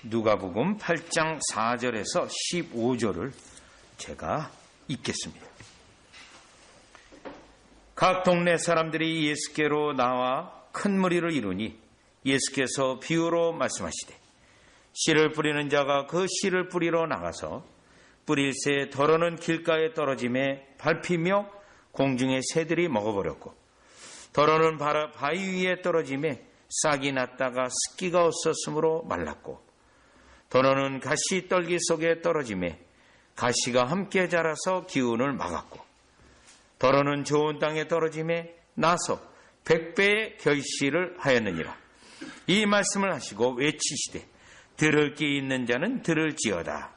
누가복음 8장 4절에서 15절을 제가 읽겠습니다. 각 동네 사람들이 예수께로 나와 큰 무리를 이루니 예수께서 비유로 말씀하시되 씨를 뿌리는 자가 그 씨를 뿌리러 나가서 뿌릴새 더러는 길가에 떨어짐에 밟히며 공중의 새들이 먹어버렸고 더러는 바위 위에 떨어짐에 싹이 났다가 습기가 없었으므로 말랐고 더러는 가시 떨기 속에 떨어짐에 가시가 함께 자라서 기운을 막았고 더러는 좋은 땅에 떨어짐에 나서 100배의 결실을 하였느니라. 이 말씀을 하시고 외치시되 들을 귀 있는 자는 들을지어다.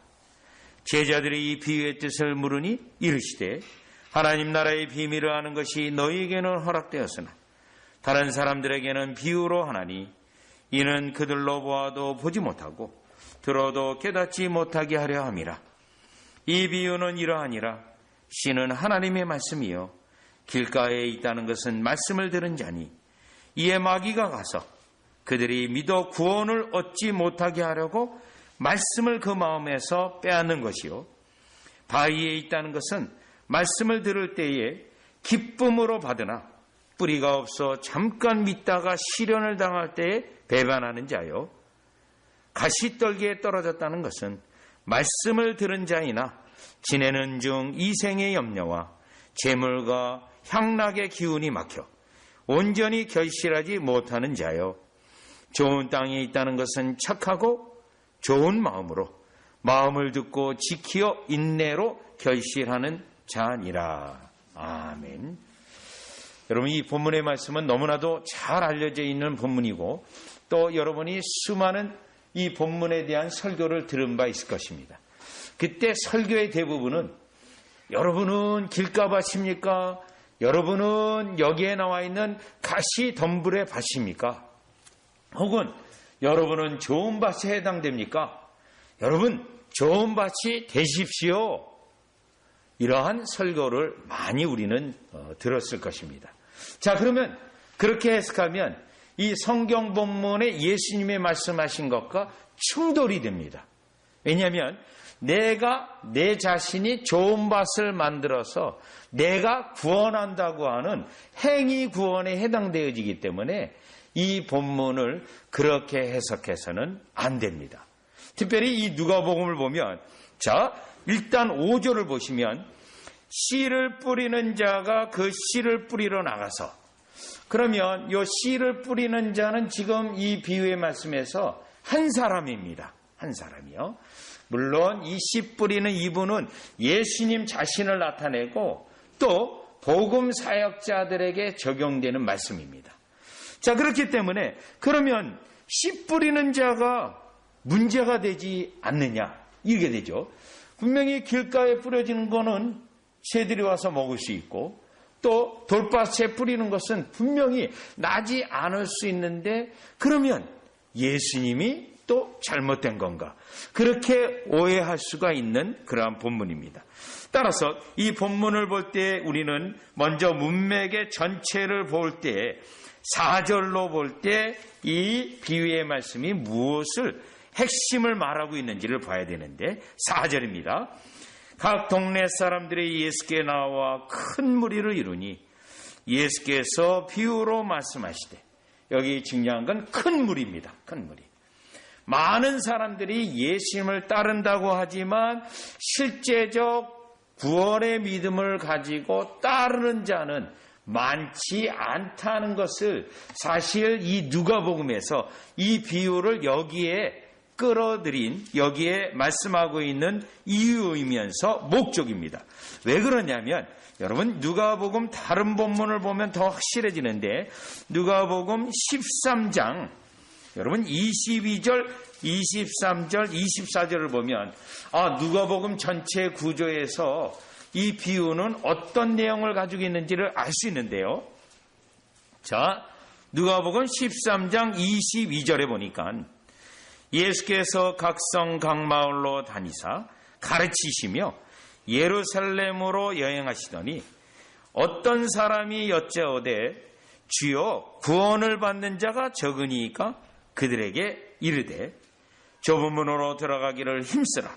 제자들이 이 비유의 뜻을 물으니 이르시되 하나님 나라의 비밀을 아는 것이 너희에게는 허락되었으나 다른 사람들에게는 비유로 하나니 이는 그들로 보아도 보지 못하고 들어도 깨닫지 못하게 하려 함이라. 이 비유는 이러하니라. 씨는 하나님의 말씀이요 길가에 있다는 것은 말씀을 들은 자니 이에 마귀가 가서 그들이 믿어 구원을 얻지 못하게 하려고 말씀을 그 마음에서 빼앗는 것이요 바위에 있다는 것은 말씀을 들을 때에 기쁨으로 받으나 뿌리가 없어 잠깐 믿다가 시련을 당할 때에 배반하는 자요 가시떨기에 떨어졌다는 것은 말씀을 들은 자이나 지내는 중 이생의 염려와 재물과 향락의 기운이 막혀 온전히 결실하지 못하는 자요 좋은 땅에 있다는 것은 착하고 좋은 마음으로 마음을 듣고 지키어 인내로 결실하는 자니라. 아멘. 여러분, 이 본문의 말씀은 너무나도 잘 알려져 있는 본문이고 또 여러분이 수많은 이 본문에 대한 설교를 들은 바 있을 것입니다. 그때 설교의 대부분은 여러분은 길가밭입니까? 여러분은 여기에 나와 있는 가시 덤불의 밭입니까? 혹은 여러분은 좋은 밭에 해당됩니까? 여러분 좋은 밭이 되십시오. 이러한 설교를 많이 우리는 들었을 것입니다. 자, 그러면 그렇게 해석하면 이 성경 본문에 예수님의 말씀하신 것과 충돌이 됩니다. 왜냐하면 내가 내 자신이 좋은 밭을 만들어서 내가 구원한다고 하는 행위 구원에 해당되어지기 때문에 이 본문을 그렇게 해석해서는 안 됩니다. 특별히 이 누가복음을 보면 자, 일단 5절을 보시면 씨를 뿌리는 자가 그 씨를 뿌리러 나가서 그러면 이 씨를 뿌리는 자는 지금 이 비유의 말씀에서 한 사람입니다. 한 사람이요. 물론 이 씨 뿌리는 이분은 예수님 자신을 나타내고 또 복음 사역자들에게 적용되는 말씀입니다. 자, 그렇기 때문에 그러면 씨 뿌리는 자가 문제가 되지 않느냐 이렇게 되죠. 분명히 길가에 뿌려지는 거는 새들이 와서 먹을 수 있고 또 돌밭에 뿌리는 것은 분명히 나지 않을 수 있는데 그러면 예수님이 또 잘못된 건가? 그렇게 오해할 수가 있는 그러한 본문입니다. 따라서 이 본문을 볼 때 우리는 먼저 문맥의 전체를 볼 때 4절로 볼 때 이 비유의 말씀이 무엇을 핵심을 말하고 있는지를 봐야 되는데 4절입니다. 각 동네 사람들이 예수께 나와 큰 무리를 이루니 예수께서 비유로 말씀하시되 여기 중요한 건 큰 무리입니다. 큰 무리. 많은 사람들이 예수님을 따른다고 하지만 실제적 구원의 믿음을 가지고 따르는 자는 많지 않다는 것을 사실 이 누가복음에서 이 비유를 여기에 끌어들인 여기에 말씀하고 있는 이유이면서 목적입니다. 왜 그러냐면 여러분 누가복음 다른 본문을 보면 더 확실해지는데 누가복음 13장 여러분 22절, 23절, 24절을 보면 누가복음 전체 구조에서 이 비유는 어떤 내용을 가지고 있는지를 알 수 있는데요. 자, 누가복음 13장 22절에 보니까 예수께서 각성 각마을로 다니사 가르치시며 예루살렘으로 여행하시더니 어떤 사람이 여짜오되 주여 구원을 받는 자가 적으니까 그들에게 이르되 좁은 문으로 들어가기를 힘쓰라.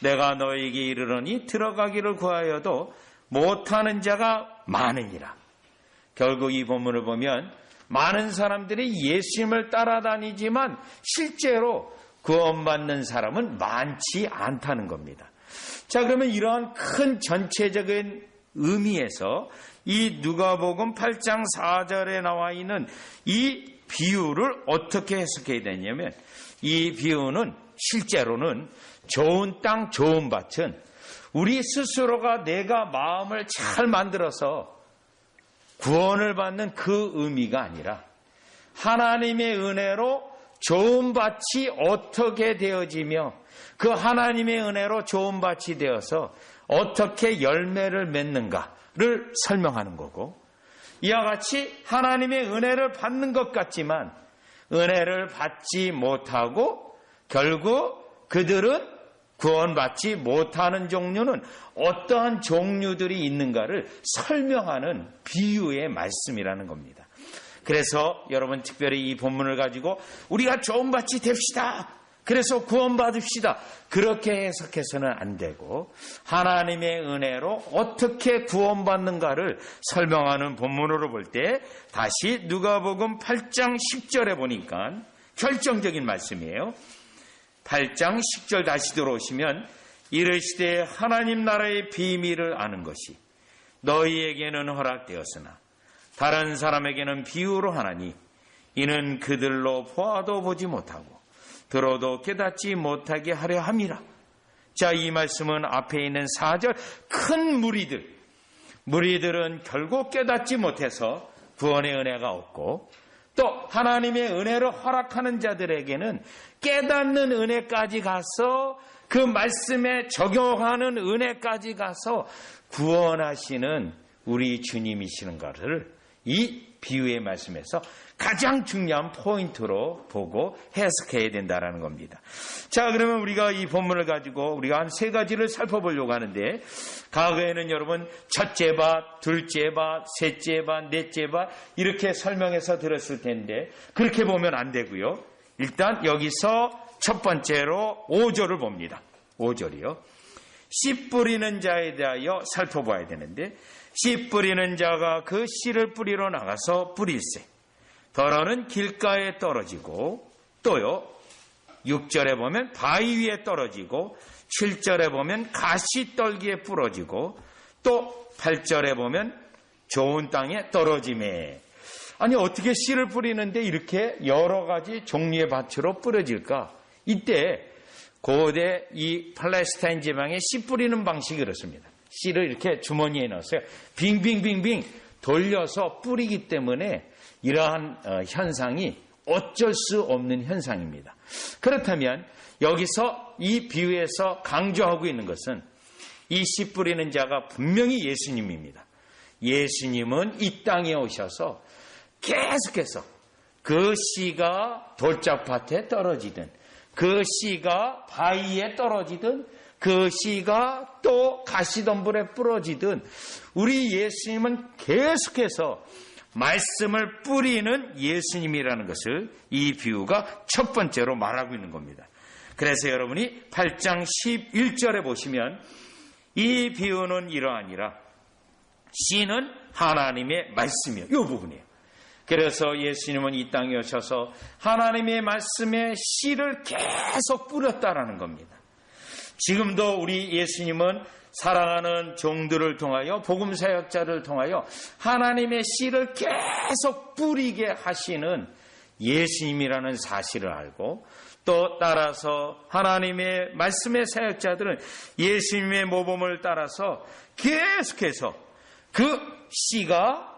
내가 너에게 이르러니 들어가기를 구하여도 못하는 자가 많으니라. 결국 이 본문을 보면 많은 사람들이 예수님을 따라다니지만 실제로 구원받는 사람은 많지 않다는 겁니다. 자, 그러면 이러한 큰 전체적인 의미에서 이 누가복음 8장 4절에 나와 있는 이 비유를 어떻게 해석해야 되냐면, 이 비유는 실제로는 좋은 땅, 좋은 밭은 우리 스스로가 내가 마음을 잘 만들어서 구원을 받는 그 의미가 아니라 하나님의 은혜로 좋은 밭이 어떻게 되어지며 그 하나님의 은혜로 좋은 밭이 되어서 어떻게 열매를 맺는가를 설명하는 거고, 이와 같이 하나님의 은혜를 받는 것 같지만 은혜를 받지 못하고 결국 그들은 구원받지 못하는 종류는 어떠한 종류들이 있는가를 설명하는 비유의 말씀이라는 겁니다. 그래서 여러분, 특별히 이 본문을 가지고 우리가 좋은 밭이 됩시다, 그래서 구원받읍시다, 그렇게 해석해서는 안 되고 하나님의 은혜로 어떻게 구원받는가를 설명하는 본문으로 볼 때 다시 누가복음 8장 10절에 보니까 결정적인 말씀이에요. 8장 10절 다시 들어오시면, 이르시되 하나님 나라의 비밀을 아는 것이 너희에게는 허락되었으나 다른 사람에게는 비유로 하나니 이는 그들로 보아도 보지 못하고 들어도 깨닫지 못하게 하려 함이라. 자, 이 말씀은 앞에 있는 4절 큰 무리들은 결국 깨닫지 못해서 구원의 은혜가 없고, 또 하나님의 은혜를 허락하는 자들에게는 깨닫는 은혜까지 가서 그 말씀에 적용하는 은혜까지 가서 구원하시는 우리 주님이시는 것을 이 비유의 말씀에서 가장 중요한 포인트로 보고 해석해야 된다는 겁니다. 자, 그러면 우리가 이 본문을 가지고 우리가 한 세 가지를 살펴보려고 하는데, 과거에는 여러분 첫째 밭, 둘째 밭, 셋째 밭, 넷째 밭 이렇게 설명해서 들었을 텐데 그렇게 보면 안 되고요. 일단 여기서 첫 번째로 5절을 봅니다. 5절이요. 씨 뿌리는 자에 대하여 살펴봐야 되는데, 씨 뿌리는 자가 그 씨를 뿌리러 나가서 뿌릴세 더러는 길가에 떨어지고, 또요 6절에 보면 바위 위에 떨어지고, 7절에 보면 가시떨기에 부러지고, 또 8절에 보면 좋은 땅에 떨어지매. 아니, 어떻게 씨를 뿌리는데 이렇게 여러 가지 종류의 밭으로 뿌려질까? 이때 고대 이 팔레스타인 지방의 씨 뿌리는 방식이 그렇습니다. 씨를 이렇게 주머니에 넣었어요. 빙빙빙빙 돌려서 뿌리기 때문에 이러한 현상이 어쩔 수 없는 현상입니다. 그렇다면 여기서 이 비유에서 강조하고 있는 것은 이 씨 뿌리는 자가 분명히 예수님입니다. 예수님은 이 땅에 오셔서 계속해서 그 씨가 돌짝밭에 떨어지든, 그 씨가 바위에 떨어지든, 그 씨가 또 가시덤불에 부러지든, 우리 예수님은 계속해서 말씀을 뿌리는 예수님이라는 것을 이 비유가 첫 번째로 말하고 있는 겁니다. 그래서 여러분이 8장 11절에 보시면 이 비유는 이러하니라. 씨는 하나님의 말씀이에요. 이 부분이에요. 그래서 예수님은 이 땅에 오셔서 하나님의 말씀에 씨를 계속 뿌렸다라는 겁니다. 지금도 우리 예수님은 사랑하는 종들을 통하여, 복음 사역자를 통하여 하나님의 씨를 계속 뿌리게 하시는 예수님이라는 사실을 알고, 또 따라서 하나님의 말씀의 사역자들은 예수님의 모범을 따라서 계속해서 그 씨가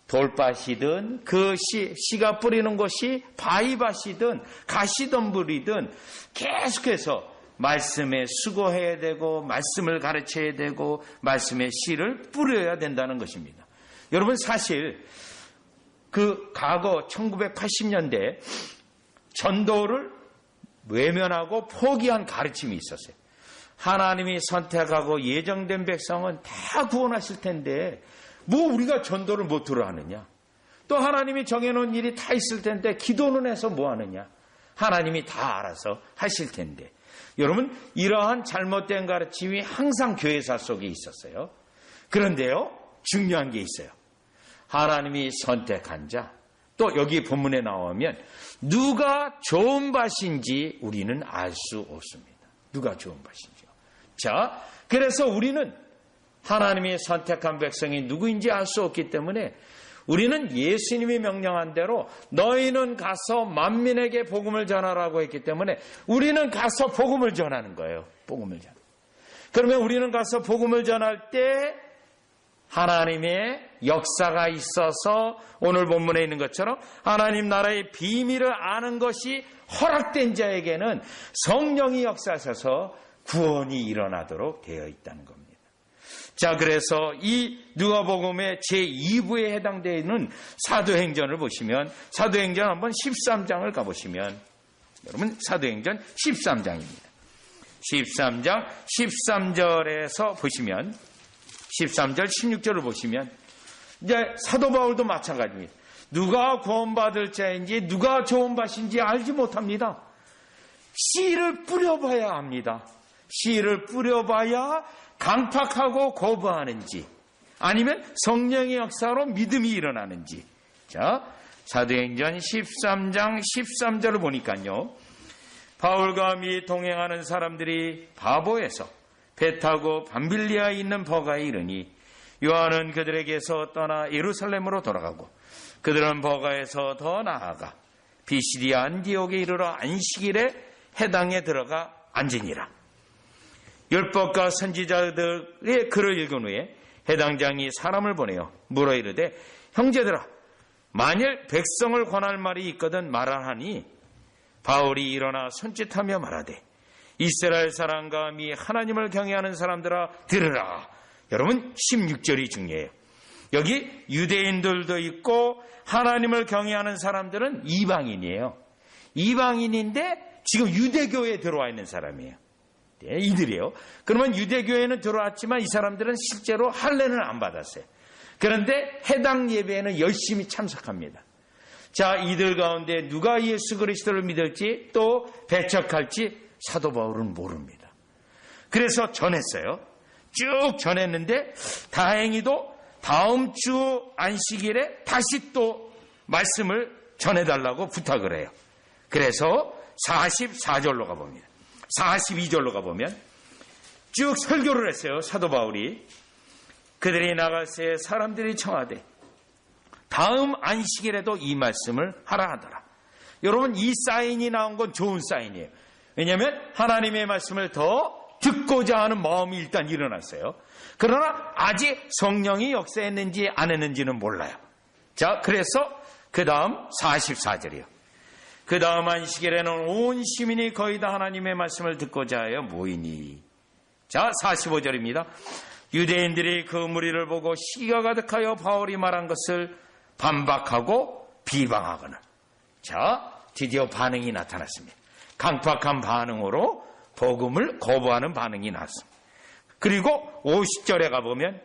돌밭이든, 그 씨가 뿌리는 곳이 바위밭이든 가시덤불이든 계속해서 말씀에 수고해야 되고, 말씀을 가르쳐야 되고, 말씀의 씨를 뿌려야 된다는 것입니다. 여러분, 사실 그 과거 1980년대 전도를 외면하고 포기한 가르침이 있었어요. 하나님이 선택하고 예정된 백성은 다 구원하실 텐데 뭐 우리가 전도를 못 들어 하느냐. 또 하나님이 정해놓은 일이 다 있을 텐데 기도는 해서 뭐 하느냐. 하나님이 다 알아서 하실 텐데. 여러분, 이러한 잘못된 가르침이 항상 교회사 속에 있었어요. 그런데요, 중요한 게 있어요. 하나님이 선택한 자, 또 여기 본문에 나오면 누가 좋은 밭인지 우리는 알 수 없습니다. 누가 좋은 밭인지요. 자, 그래서 우리는 하나님이 선택한 백성이 누구인지 알 수 없기 때문에 우리는 예수님이 명령한 대로 너희는 가서 만민에게 복음을 전하라고 했기 때문에 우리는 가서 복음을 전하는 거예요. 복음을 전하. 그러면 우리는 가서 복음을 전할 때 하나님의 역사가 있어서 오늘 본문에 있는 것처럼 하나님 나라의 비밀을 아는 것이 허락된 자에게는 성령이 역사하셔서 구원이 일어나도록 되어 있다는 겁니다. 자, 그래서 이 누가복음의 제2부에 해당되는 사도행전을 보시면 사도행전 한번 13장을 가보시면 여러분 사도행전 13장입니다. 13장 13절에서 보시면 13절 16절을 보시면 이제 사도 바울도 마찬가지입니다. 누가 구원받을 자인지 누가 좋은 밭인지 알지 못합니다. 씨를 뿌려봐야 합니다. 씨를 뿌려봐야 강팍하고 거부하는지 아니면 성령의 역사로 믿음이 일어나는지. 자, 사도행전 13장 13절을 보니까요. 바울과 및 동행하는 사람들이 바보에서 배 타고 밤빌리아에 있는 버가에 이르니 요한은 그들에게서 떠나 예루살렘으로 돌아가고 그들은 버가에서 더 나아가 비시디아 안디옥에 이르러 안식일에 해당에 들어가 앉으니라. 율법과 선지자들의 글을 읽은 후에 해당장이 사람을 보내어 물어 이르되 형제들아 만일 백성을 권할 말이 있거든 말하니 바울이 일어나 손짓하며 말하되 이스라엘 사람과 미 하나님을 경외하는 사람들아 들으라. 여러분 16절이 중요해요. 여기 유대인들도 있고 하나님을 경외하는 사람들은 이방인이에요. 이방인인데 지금 유대교에 들어와 있는 사람이에요. 네, 이들이에요. 그러면 유대교에는 들어왔지만 이 사람들은 실제로 할례는 안 받았어요. 그런데 해당 예배에는 열심히 참석합니다. 자, 이들 가운데 누가 예수 그리스도를 믿을지 또 배척할지 사도 바울은 모릅니다. 그래서 전했어요. 쭉 전했는데 다행히도 다음 주 안식일에 다시 또 말씀을 전해달라고 부탁을 해요. 그래서 44절로 가봅니다. 42절로 가보면 쭉 설교를 했어요. 사도 바울이. 그들이 나갈새 사람들이 청하되 다음 안식일에도 이 말씀을 하라 하더라. 여러분 이 사인이 나온 건 좋은 사인이에요. 왜냐하면 하나님의 말씀을 더 듣고자 하는 마음이 일단 일어났어요. 그러나 아직 성령이 역사했는지 안 했는지는 몰라요. 자, 그래서 그 다음 44절이요. 그 다음 안식일에는 온 시민이 거의 다 하나님의 말씀을 듣고자 하여 모이니. 자, 45절입니다. 유대인들이 그 무리를 보고 시기가 가득하여 바울이 말한 것을 반박하고 비방하거나. 자, 드디어 반응이 나타났습니다. 강팍한 반응으로 복음을 거부하는 반응이 나왔습니다. 그리고 50절에 가보면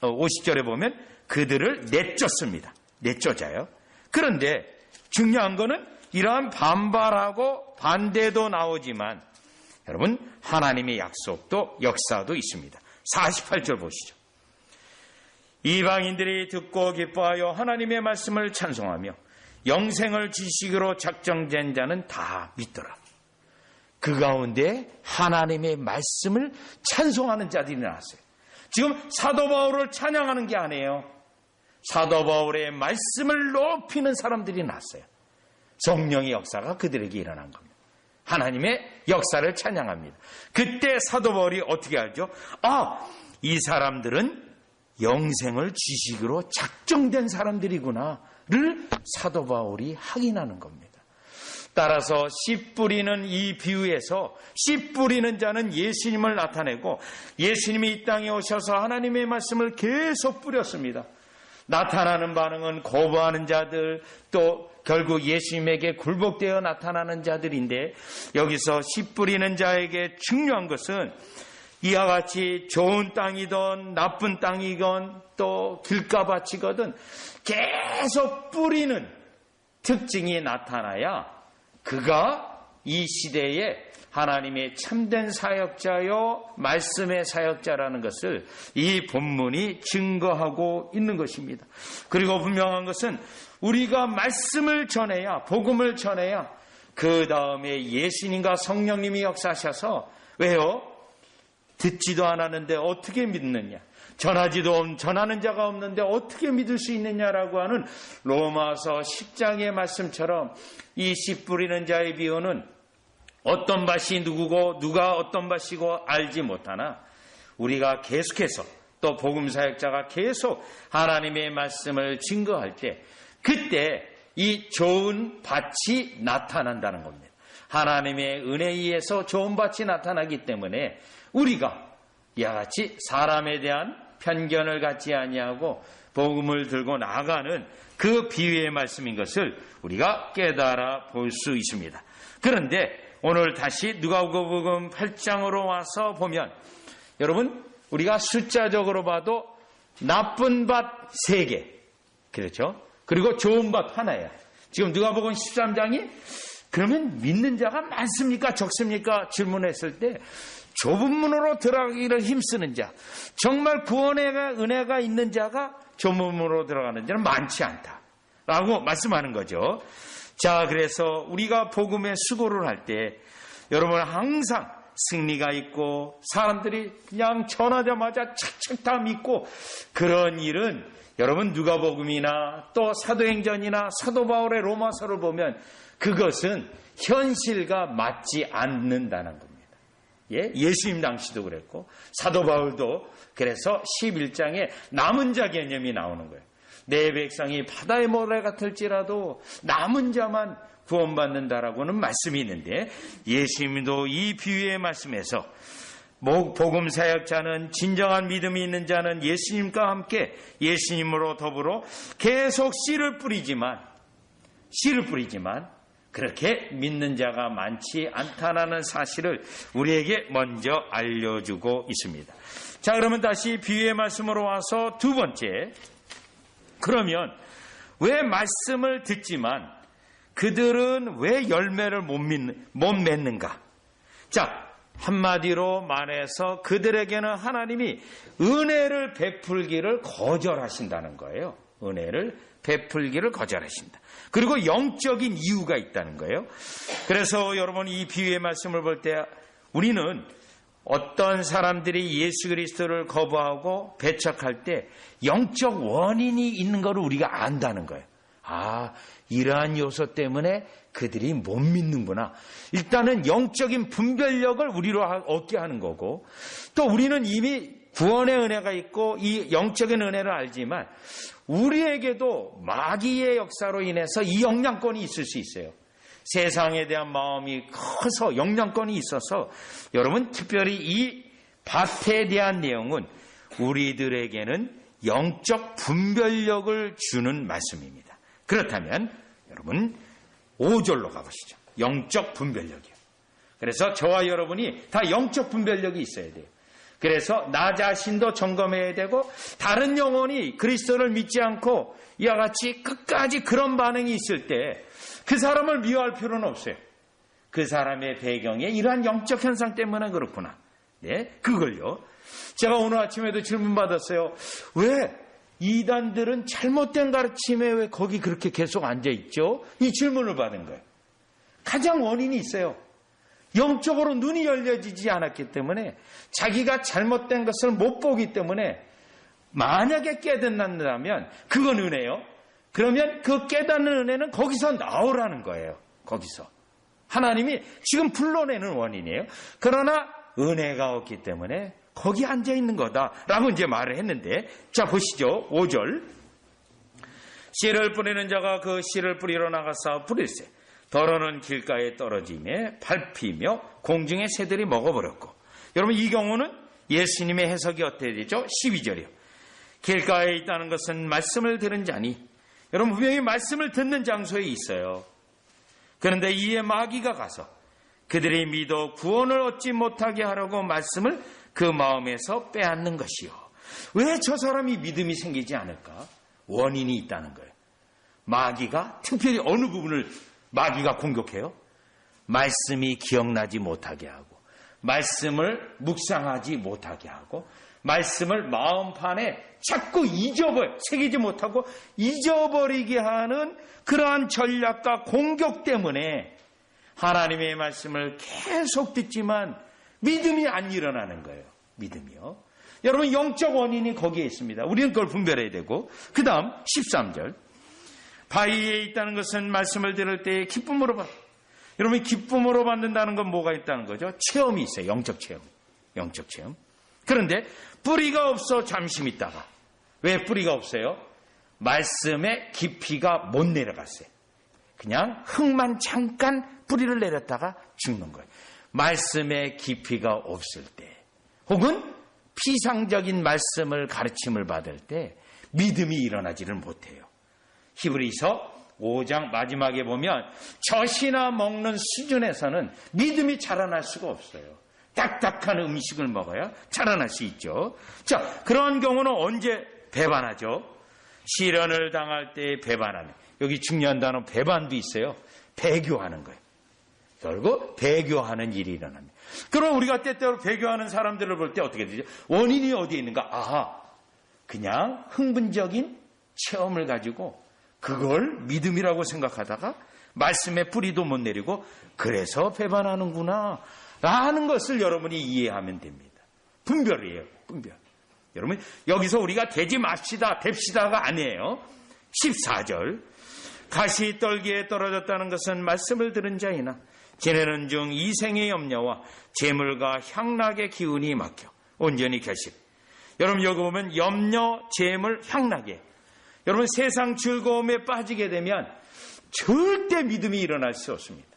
50절에 보면 그들을 내쫓습니다. 내쫓아요. 그런데 중요한 거는 이러한 반발하고 반대도 나오지만 여러분 하나님의 약속도 역사도 있습니다. 48절 보시죠. 이방인들이 듣고 기뻐하여 하나님의 말씀을 찬송하며 영생을 지식으로 작정된 자는 다 믿더라. 그 가운데 하나님의 말씀을 찬송하는 자들이 나왔어요. 지금 사도 바울을 찬양하는 게 아니에요. 사도 바울의 말씀을 높이는 사람들이 나왔어요. 성령의 역사가 그들에게 일어난 겁니다. 하나님의 역사를 찬양합니다. 그때 사도 바울이 어떻게 알죠? 이 사람들은 영생을 지식으로 작정된 사람들이구나를 사도 바울이 확인하는 겁니다. 따라서 씨 뿌리는 이 비유에서 씨 뿌리는 자는 예수님을 나타내고 예수님이 이 땅에 오셔서 하나님의 말씀을 계속 뿌렸습니다. 나타나는 반응은 거부하는 자들 또 결국 예수님에게 굴복되어 나타나는 자들인데 여기서 씨 뿌리는 자에게 중요한 것은 이와 같이 좋은 땅이든 나쁜 땅이건 또 길가밭이거든 계속 뿌리는 특징이 나타나야 그가 이 시대에 하나님의 참된 사역자요 말씀의 사역자라는 것을 이 본문이 증거하고 있는 것입니다. 그리고 분명한 것은 우리가 말씀을 전해야, 복음을 전해야 그 다음에 예수님과 성령님이 역사하셔서, 왜요? 듣지도 않았는데 어떻게 믿느냐, 전하는 자가 없는데 어떻게 믿을 수 있느냐라고 하는 로마서 10장의 말씀처럼 이 씨 뿌리는 자의 비유는 어떤 밭이 누구고 누가 어떤 밭이고 알지 못하나, 우리가 계속해서 또 복음 사역자가 계속 하나님의 말씀을 증거할 때, 그때 이 좋은 밭이 나타난다는 겁니다. 하나님의 은혜에 의해서 좋은 밭이 나타나기 때문에 우리가 이와 같이 사람에 대한 편견을 갖지 아니하고 복음을 들고 나가는 그 비유의 말씀인 것을 우리가 깨달아 볼 수 있습니다. 그런데 오늘 다시 누가복음 8장으로 와서 보면, 여러분, 우리가 숫자적으로 봐도 나쁜 밭 3개, 그렇죠? 그리고 좋은 밭 하나야. 지금 누가복음 13장이 그러면 믿는 자가 많습니까? 적습니까? 질문했을 때 좁은 문으로 들어가기를 힘쓰는 자, 정말 구원의 은혜가 있는 자가 좁은 문으로 들어가는 자는 많지 않다라고 말씀하는 거죠. 자, 그래서 우리가 복음의 수고를 할 때 여러분 항상 승리가 있고 사람들이 그냥 전하자마자 착착 다 믿고, 그런 일은 여러분 누가복음이나 또 사도행전이나 사도 바울의 로마서를 보면 그것은 현실과 맞지 않는다는 겁니다. 예? 예수님 당시도 그랬고 사도 바울도 그래서 11장에 남은 자 개념이 나오는 거예요. 내 백성이 바다의 모래 같을지라도 남은 자만 구원받는다라고는 말씀이 있는데, 예수님도 이 비유의 말씀에서 복음 사역자는, 진정한 믿음이 있는 자는 예수님과 함께 예수님으로 더불어 계속 씨를 뿌리지만 그렇게 믿는 자가 많지 않다라는 사실을 우리에게 먼저 알려주고 있습니다. 자, 그러면 다시 비유의 말씀으로 와서 두 번째, 그러면 왜 말씀을 듣지만 그들은 왜 열매를 못 맺는가? 자, 한마디로 말해서 그들에게는 하나님이 은혜를 베풀기를 거절하신다는 거예요. 은혜를 베풀기를 거절하신다. 그리고 영적인 이유가 있다는 거예요. 그래서 여러분, 이 비유의 말씀을 볼 때 우리는 어떤 사람들이 예수 그리스도를 거부하고 배척할 때 영적 원인이 있는 것을 우리가 안다는 거예요. 아, 이러한 요소 때문에 그들이 못 믿는구나. 일단은 영적인 분별력을 우리로 얻게 하는 거고, 또 우리는 이미 구원의 은혜가 있고 이 영적인 은혜를 알지만 우리에게도 마귀의 역사로 인해서 이 영향권이 있을 수 있어요. 세상에 대한 마음이 커서 영향권이 있어서, 여러분, 특별히 이 밭에 대한 내용은 우리들에게는 영적 분별력을 주는 말씀입니다. 그렇다면 여러분 5절로 가보시죠. 영적 분별력이요. 그래서 저와 여러분이 다 영적 분별력이 있어야 돼요. 그래서 나 자신도 점검해야 되고, 다른 영혼이 그리스도를 믿지 않고 이와 같이 끝까지 그런 반응이 있을 때 그 사람을 미워할 필요는 없어요. 그 사람의 배경에 이러한 영적 현상 때문에 그렇구나. 네, 그걸요. 제가 오늘 아침에도 질문 받았어요. 왜 이단들은 잘못된 가르침에 왜 거기 그렇게 계속 앉아있죠? 이 질문을 받은 거예요. 가장 원인이 있어요. 영적으로 눈이 열려지지 않았기 때문에, 자기가 잘못된 것을 못 보기 때문에, 만약에 깨닫는다면 그건 은혜요. 그러면 그 깨닫는 은혜는 거기서 나오라는 거예요. 거기서 하나님이 지금 불러내는 원인이에요. 그러나 은혜가 없기 때문에 거기 앉아있는 거다라고 이제 말을 했는데, 자 보시죠. 5절. 씨를 뿌리는 자가 그 씨를 뿌리러 나가서 뿌릴세. 더러는 길가에 떨어지며 밟히며 공중의 새들이 먹어버렸고. 여러분, 이 경우는 예수님의 해석이 어떻게 되죠? 12절이요. 길가에 있다는 것은 말씀을 들은 자니, 여러분 분명히 말씀을 듣는 장소에 있어요. 그런데 이에 마귀가 가서 그들이 믿어 구원을 얻지 못하게 하려고 말씀을 그 마음에서 빼앗는 것이요. 왜 저 사람이 믿음이 생기지 않을까? 원인이 있다는 거예요. 마귀가 특별히 어느 부분을 마귀가 공격해요? 말씀이 기억나지 못하게 하고 말씀을 묵상하지 못하게 하고 말씀을 마음판에 자꾸 새기지 못하고 잊어버리게 하는 그러한 전략과 공격 때문에 하나님의 말씀을 계속 듣지만 믿음이 안 일어나는 거예요. 믿음이요. 여러분 영적 원인이 거기에 있습니다. 우리는 그걸 분별해야 되고 그 다음 13절 바위에 있다는 것은 말씀을 들을 때 기쁨으로 받. 여러분 기쁨으로 받는다는 건 뭐가 있다는 거죠? 체험이 있어요. 영적 체험. 그런데 뿌리가 없어 잠시 있다가 왜 뿌리가 없어요? 말씀의 깊이가 못 내려갔어요. 그냥 흙만 잠깐 뿌리를 내렸다가 죽는 거예요. 말씀의 깊이가 없을 때 혹은 피상적인 말씀을 가르침을 받을 때 믿음이 일어나지를 못해요. 히브리서 5장 마지막에 보면 젖이나 먹는 수준에서는 믿음이 자라날 수가 없어요. 딱딱한 음식을 먹어야 자라날 수 있죠. 자, 그런 경우는 언제 배반하죠? 시련을 당할 때 배반하는. 여기 중요한 단어 배반도 있어요. 배교하는 거예요. 결국 배교하는 일이 일어납니다. 그럼 우리가 때때로 배교하는 사람들을 볼 때 어떻게 되죠? 원인이 어디에 있는가? 아하, 그냥 흥분적인 체험을 가지고 그걸 믿음이라고 생각하다가 말씀의 뿌리도 못 내리고 그래서 배반하는구나 라는 것을 여러분이 이해하면 됩니다. 분별이에요. 분별. 여러분 여기서 우리가 되지 맙시다 됩시다가 아니에요. 14절 가시떨기에 떨어졌다는 것은 말씀을 들은 자이나 지내는 중 이생의 염려와 재물과 향락의 기운이 막혀 온전히 결실. 여러분 여기 보면 염려, 재물, 향락에 여러분 세상 즐거움에 빠지게 되면 절대 믿음이 일어날 수 없습니다.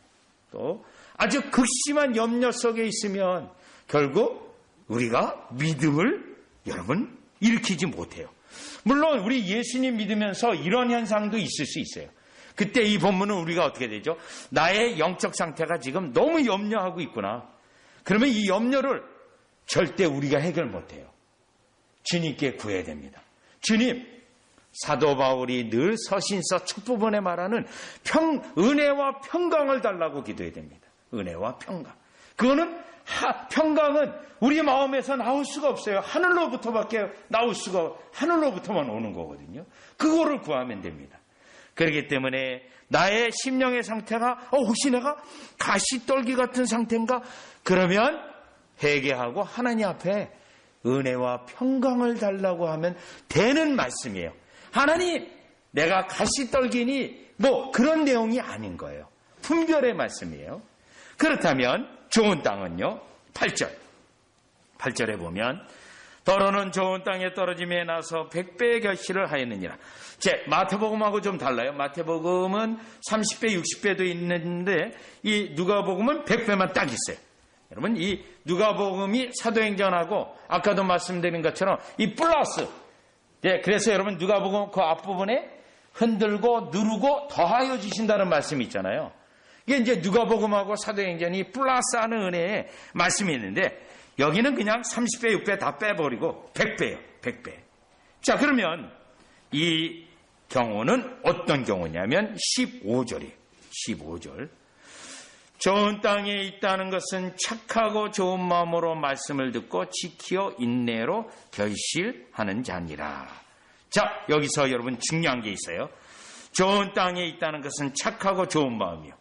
또 아주 극심한 염려 속에 있으면 결국 우리가 믿음을 여러분 일으키지 못해요. 물론 우리 예수님 믿으면서 이런 현상도 있을 수 있어요. 그때 이 본문은 우리가 어떻게 되죠? 나의 영적 상태가 지금 너무 염려하고 있구나. 그러면 이 염려를 절대 우리가 해결 못해요. 주님께 구해야 됩니다. 주님, 사도 바울이 늘 서신서 첫 부분에 말하는 은혜와 평강을 달라고 기도해야 됩니다. 은혜와 평강. 그거는 평강은 우리 마음에서 나올 수가 없어요. 하늘로부터밖에 나올 수가 하늘로부터만 오는 거거든요. 그거를 구하면 됩니다. 그렇기 때문에 나의 심령의 상태가 혹시 내가 가시떨기 같은 상태인가? 그러면 회개하고 하나님 앞에 은혜와 평강을 달라고 하면 되는 말씀이에요. 하나님, 내가 가시떨기니 뭐 그런 내용이 아닌 거예요. 분별의 말씀이에요. 그렇다면 좋은 땅은요. 8절에 보면 더러는 좋은 땅에 떨어짐에 나서 100배의 결실을 하였느니라. 마태복음하고 좀 달라요. 마태복음은 30배, 60배도 있는데 이 누가복음은 100배만 딱 있어요. 여러분 이 누가복음이 사도행전하고 아까도 말씀드린 것처럼 이 플러스. 그래서 여러분 누가복음 그 앞부분에 흔들고 누르고 더하여 주신다는 말씀이 있잖아요. 이게 이제 누가복음하고 사도행전이 플러스하는 은혜의 말씀이 있는데 여기는 그냥 30배, 6배 다 빼버리고 100배예요. 100배. 자, 그러면 이 경우는 어떤 경우냐면 15절이에요. 15절. 좋은 땅에 있다는 것은 착하고 좋은 마음으로 말씀을 듣고 지키어 인내로 결실하는 자니라. 자, 여기서 여러분 중요한 게 있어요. 좋은 땅에 있다는 것은 착하고 좋은 마음이요.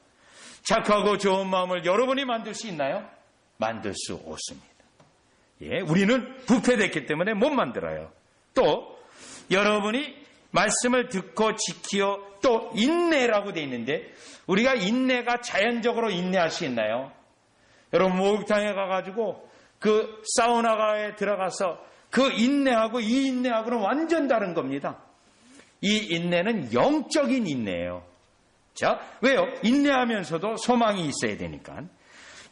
착하고 좋은 마음을 여러분이 만들 수 있나요? 만들 수 없습니다. 우리는 부패됐기 때문에 못 만들어요. 또 여러분이 말씀을 듣고 지키어 또 인내라고 돼 있는데 우리가 인내가 자연적으로 인내할 수 있나요? 여러분 목욕탕에 가가지고 그 사우나가에 들어가서 그 인내하고 이 인내하고는 완전 다른 겁니다. 이 인내는 영적인 인내예요. 자, 왜요? 인내하면서도 소망이 있어야 되니까.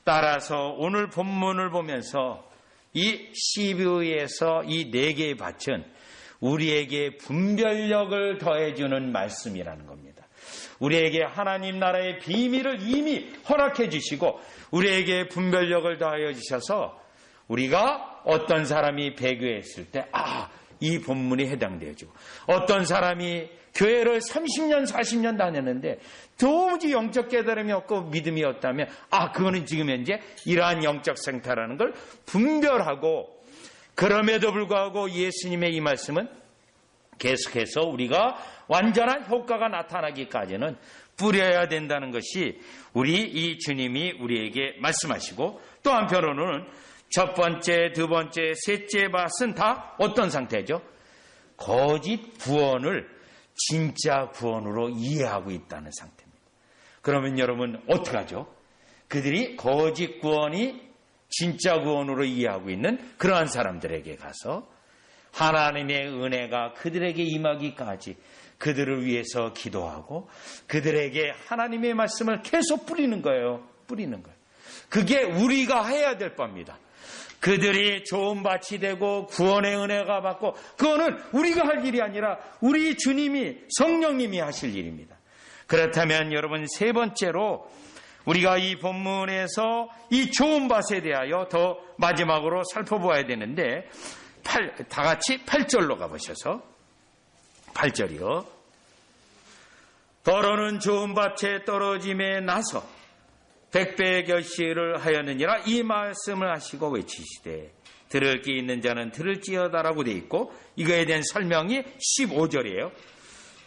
따라서 오늘 본문을 보면서 이 12에서 이 4개의 밭은 우리에게 분별력을 더해주는 말씀이라는 겁니다. 우리에게 하나님 나라의 비밀을 이미 허락해 주시고 우리에게 분별력을 더하여 주셔서 우리가 어떤 사람이 배교했을 때 이 본문에 해당되어지고, 어떤 사람이 교회를 30년 40년 다녔는데 도무지 영적 깨달음이 없고 믿음이 없다면 그거는 지금 현재 이러한 영적 생태라는 걸 분별하고, 그럼에도 불구하고 예수님의 이 말씀은 계속해서 우리가 완전한 효과가 나타나기까지는 뿌려야 된다는 것이 우리 이 주님이 우리에게 말씀하시고, 또 한편으로는 첫 번째, 두 번째, 셋째 밭은 다 어떤 상태죠? 거짓 구원을 진짜 구원으로 이해하고 있다는 상태입니다. 그러면 여러분 어떡하죠? 그들이 거짓 구원이 진짜 구원으로 이해하고 있는 그러한 사람들에게 가서 하나님의 은혜가 그들에게 임하기까지 그들을 위해서 기도하고 그들에게 하나님의 말씀을 계속 뿌리는 거예요. 뿌리는 거예요. 그게 우리가 해야 될 바입니다. 그들이 좋은 밭이 되고 구원의 은혜가 받고, 그거는 우리가 할 일이 아니라 우리 주님이, 성령님이 하실 일입니다. 그렇다면 여러분, 세 번째로 우리가 이 본문에서 이 좋은 밭에 대하여 더 마지막으로 살펴보아야 되는데, 다 같이 8절로 가보셔서, 8절이요. 더러는 좋은 밭에 떨어짐에 나서 100배의 결실을 하였느니라, 이 말씀을 하시고 외치시되 들을 귀 있는 자는 들을지어다라고 되어 있고, 이거에 대한 설명이 15절이에요.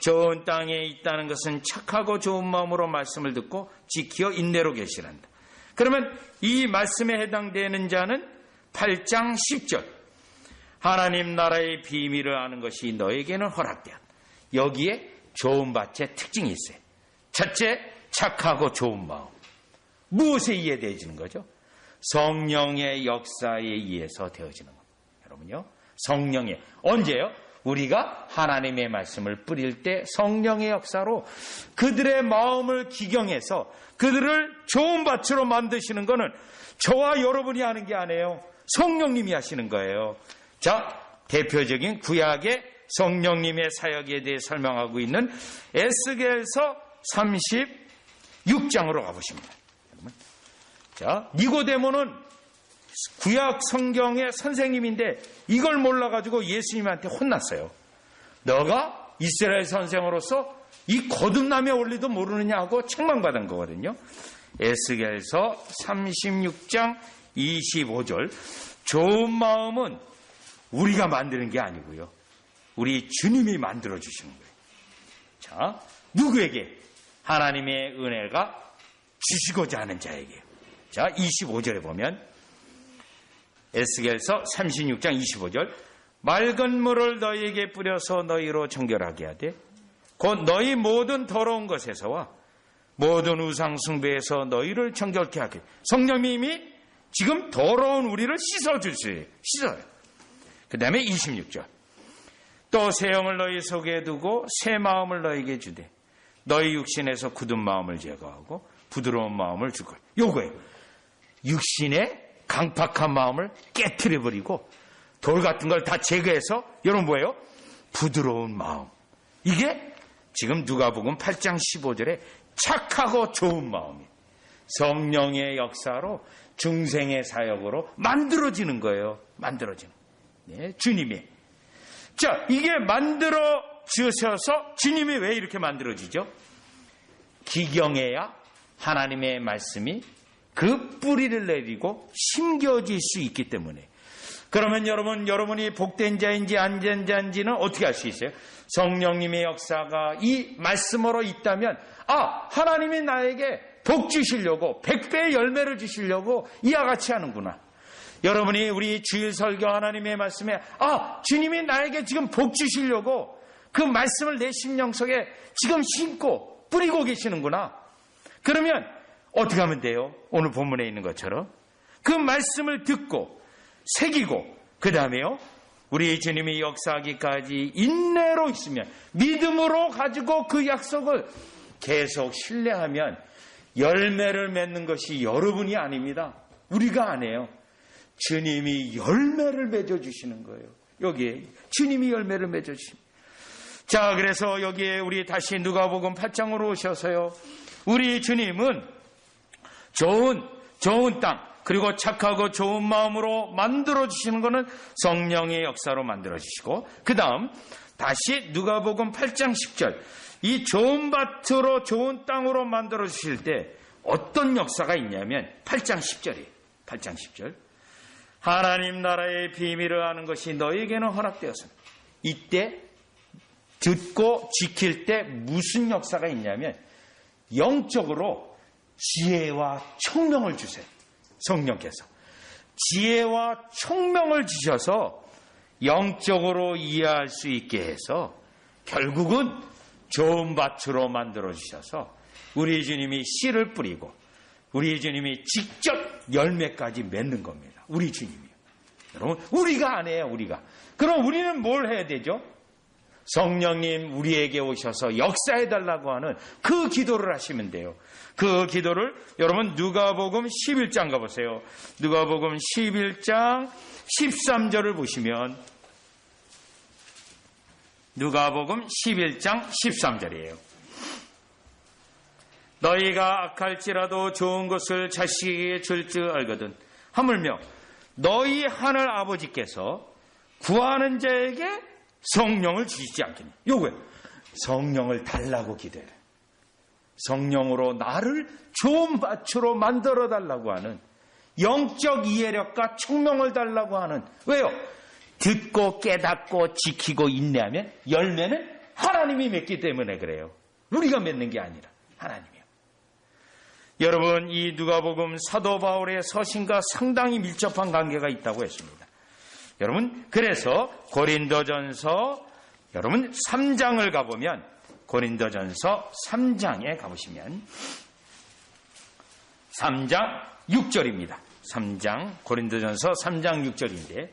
좋은 땅에 있다는 것은 착하고 좋은 마음으로 말씀을 듣고 지키어 인내로 결실한다. 그러면 이 말씀에 해당되는 자는 8장 10절, 하나님 나라의 비밀을 아는 것이 너에게는 허락되었다. 여기에 좋은 밭의 특징이 있어요. 첫째, 착하고 좋은 마음. 무엇에 이해되어지는 거죠? 성령의 역사에 의해서 되어지는 겁니다. 여러분요, 성령의, 언제요? 우리가 하나님의 말씀을 뿌릴 때 성령의 역사로 그들의 마음을 기경해서 그들을 좋은 밭으로 만드시는 것은 저와 여러분이 하는 게 아니에요. 성령님이 하시는 거예요. 자, 대표적인 구약의 성령님의 사역에 대해 설명하고 있는 에스겔서 36장으로 가보십니다. 자, 니고데모는 구약 성경의 선생님인데 이걸 몰라가지고 예수님한테 혼났어요. 너가 이스라엘 선생으로서 이 거듭남의 원리도 모르느냐 하고 책망받은 거거든요. 에스겔서 36장 25절, 좋은 마음은 우리가 만드는 게 아니고요, 우리 주님이 만들어 주시는 거예요. 자, 누구에게? 하나님의 은혜가 주시고자 하는 자에게요. 자, 25절에 보면 에스겔서 36장 25절, 맑은 물을 너희에게 뿌려서 너희로 정결하게 하되 곧 너희 모든 더러운 것에서와 모든 우상 숭배에서 너희를 정결케 하게. 성령님이 지금 더러운 우리를 씻어주세요. 씻어요. 그 다음에 26절, 또 새 영을 너희 속에 두고 새 마음을 너희에게 주되 너희 육신에서 굳은 마음을 제거하고 부드러운 마음을 주고. 요거예요. 육신의 강팍한 마음을 깨트려버리고 돌 같은 걸 다 제거해서, 여러분 뭐예요? 부드러운 마음. 이게 지금 누가복음 8장 15절에 착하고 좋은 마음이 성령의 역사로 중생의 사역으로 만들어지는 거예요. 만들어지는. 네, 주님이. 자, 이게 만들어 주셔서 주님이 왜 이렇게 만들어지죠? 기경해야 하나님의 말씀이 그 뿌리를 내리고 심겨질 수 있기 때문에. 그러면 여러분이 복된 자인지 안 된 자인지는 어떻게 알 수 있어요? 성령님의 역사가 이 말씀으로 있다면, 하나님이 나에게 복 주시려고, 100배의 열매를 주시려고 이와 같이 하는구나. 여러분이 우리 주일 설교 하나님의 말씀에, 주님이 나에게 지금 복 주시려고 그 말씀을 내 심령 속에 지금 심고 뿌리고 계시는구나. 그러면 어떻게 하면 돼요? 오늘 본문에 있는 것처럼 그 말씀을 듣고 새기고, 그 다음에요, 우리 주님이 역사하기까지 인내로 있으면, 믿음으로 가지고 그 약속을 계속 신뢰하면 열매를 맺는 것이 여러분이 아닙니다. 우리가 안 해요. 주님이 열매를 맺어주시는 거예요. 여기에 주님이 열매를 맺어주십니다. 자, 그래서 여기에 우리 다시 누가복음 8장으로 오셔서요, 우리 주님은 좋은 땅, 그리고 착하고 좋은 마음으로 만들어주시는 것은 성령의 역사로 만들어주시고, 그 다음 다시 누가복음 8장 10절, 이 좋은 밭으로 좋은 땅으로 만들어주실 때 어떤 역사가 있냐면 8장 10절이에요. 8장 10절. 하나님 나라의 비밀을 아는 것이 너에게는 허락되었습니다. 이때 듣고 지킬 때 무슨 역사가 있냐면 영적으로 지혜와 총명을 주세요. 성령께서 지혜와 총명을 주셔서 영적으로 이해할 수 있게 해서 결국은 좋은 밭으로 만들어 주셔서 우리 주님이 씨를 뿌리고 우리 주님이 직접 열매까지 맺는 겁니다. 우리 주님이요. 여러분, 우리가 안 해요. 우리가. 그럼 우리는 뭘 해야 되죠? 성령님 우리에게 오셔서 역사해달라고 하는 그 기도를 하시면 돼요. 그 기도를 여러분 누가복음 11장 가보세요. 누가복음 11장 13절을 보시면 누가복음 11장 13절이에요. 너희가 악할지라도 좋은 것을 자식에게 줄 줄 알거든. 하물며 너희 하늘 아버지께서 구하는 자에게 성령을 주시지 않겠니? 요거예요. 성령을 달라고 기도해요. 성령으로 나를 좋은 밭으로 만들어 달라고 하는 영적 이해력과 총명을 달라고 하는, 왜요? 듣고 깨닫고 지키고 인내하면 열매는 하나님이 맺기 때문에 그래요. 우리가 맺는 게 아니라 하나님이요. 여러분, 이 누가복음 사도 바울의 서신과 상당히 밀접한 관계가 있다고 했습니다. 여러분, 그래서 고린도전서 여러분 3장을 가보면, 고린도전서 3장에 가보시면 3장 6절입니다. 3장 고린도전서 3장 6절인데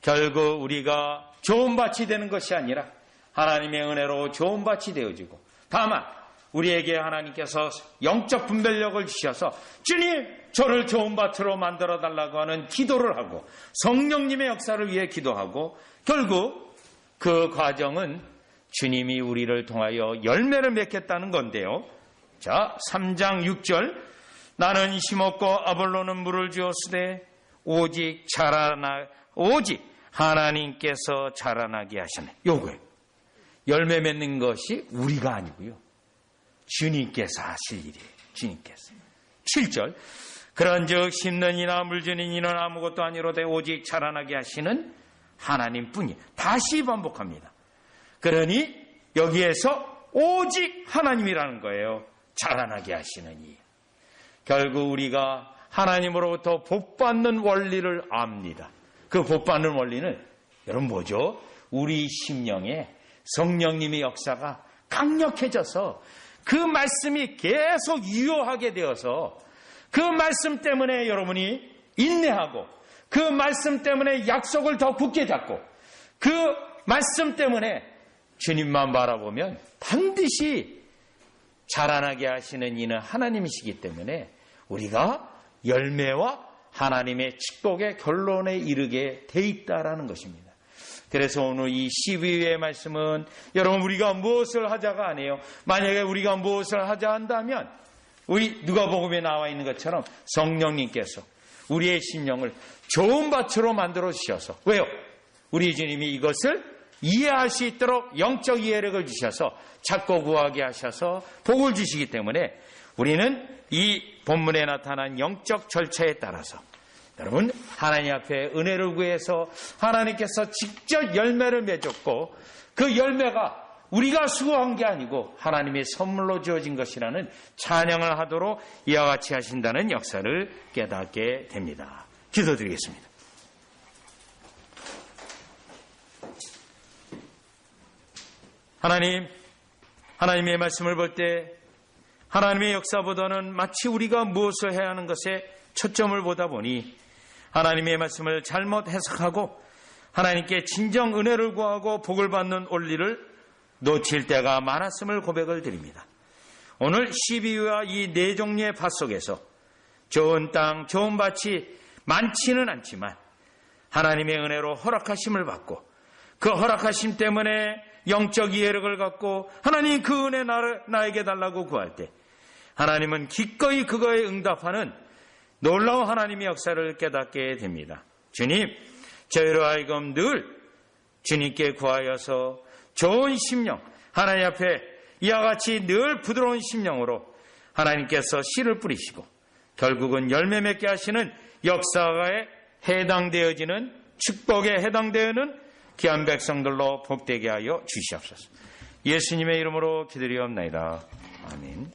결국 우리가 좋은 밭이 되는 것이 아니라 하나님의 은혜로 좋은 밭이 되어지고, 다만 우리에게 하나님께서 영적 분별력을 주셔서 주님 저를 좋은 밭으로 만들어 달라고 하는 기도를 하고 성령님의 역사를 위해 기도하고, 결국 그 과정은 주님이 우리를 통하여 열매를 맺겠다는 건데요. 자, 3장 6절. 나는 심었고 아볼로는 물을 주었으되 오직 하나님께서 자라나게 하시네. 요거예요. 열매 맺는 것이 우리가 아니고요. 주님께서 하실 일이에요. 주님께서. 7절. 그런즉 심는 이나 물 주는 이는 아무것도 아니로되 오직 자라나게 하시는 하나님 뿐이에요. 다시 반복합니다. 그러니 여기에서 오직 하나님이라는 거예요. 자라나게 하시는 이. 결국 우리가 하나님으로부터 복받는 원리를 압니다. 그 복받는 원리는 여러분 뭐죠? 우리 심령에 성령님의 역사가 강력해져서 그 말씀이 계속 유효하게 되어서 그 말씀 때문에 여러분이 인내하고 그 말씀 때문에 약속을 더 굳게 잡고 그 말씀 때문에 주님만 바라보면 반드시 자라나게 하시는 이는 하나님이시기 때문에 우리가 열매와 하나님의 축복의 결론에 이르게 돼 있다라는 것입니다. 그래서 오늘 이 12회의 말씀은 여러분 우리가 무엇을 하자가 아니에요. 만약에 우리가 무엇을 하자 한다면 우리 누가복음에 나와 있는 것처럼 성령님께서 우리의 심령을 좋은 밭으로 만들어 주셔서, 왜요? 우리 주님이 이것을 이해할 수 있도록 영적 이해력을 주셔서 찾고 구하게 하셔서 복을 주시기 때문에 우리는 이 본문에 나타난 영적 절차에 따라서 여러분 하나님 앞에 은혜를 구해서 하나님께서 직접 열매를 맺었고 그 열매가 우리가 수고한 게 아니고 하나님의 선물로 주어진 것이라는 찬양을 하도록 이와 같이 하신다는 역사를 깨닫게 됩니다. 기도드리겠습니다. 하나님의 말씀을 볼 때 하나님의 역사보다는 마치 우리가 무엇을 해야 하는 것에 초점을 보다 보니 하나님의 말씀을 잘못 해석하고 하나님께 진정 은혜를 구하고 복을 받는 원리를 놓칠 때가 많았음을 고백을 드립니다. 오늘 12위와 이 네 종류의 밭 속에서 좋은 땅, 좋은 밭이 많지는 않지만 하나님의 은혜로 허락하심을 받고 그 허락하심 때문에 영적 이해력을 갖고 하나님 그 은혜 나에게 달라고 구할 때 하나님은 기꺼이 그거에 응답하는 놀라운 하나님의 역사를 깨닫게 됩니다. 주님, 저희로 하여금 늘 주님께 구하여서 좋은 심령, 하나님 앞에 이와 같이 늘 부드러운 심령으로 하나님께서 씨를 뿌리시고 결국은 열매 맺게 하시는 역사에 해당되어지는, 축복에 해당되는 귀한 백성들로 복되게 하여 주시옵소서. 예수님의 이름으로 기도리옵나이다. 아멘.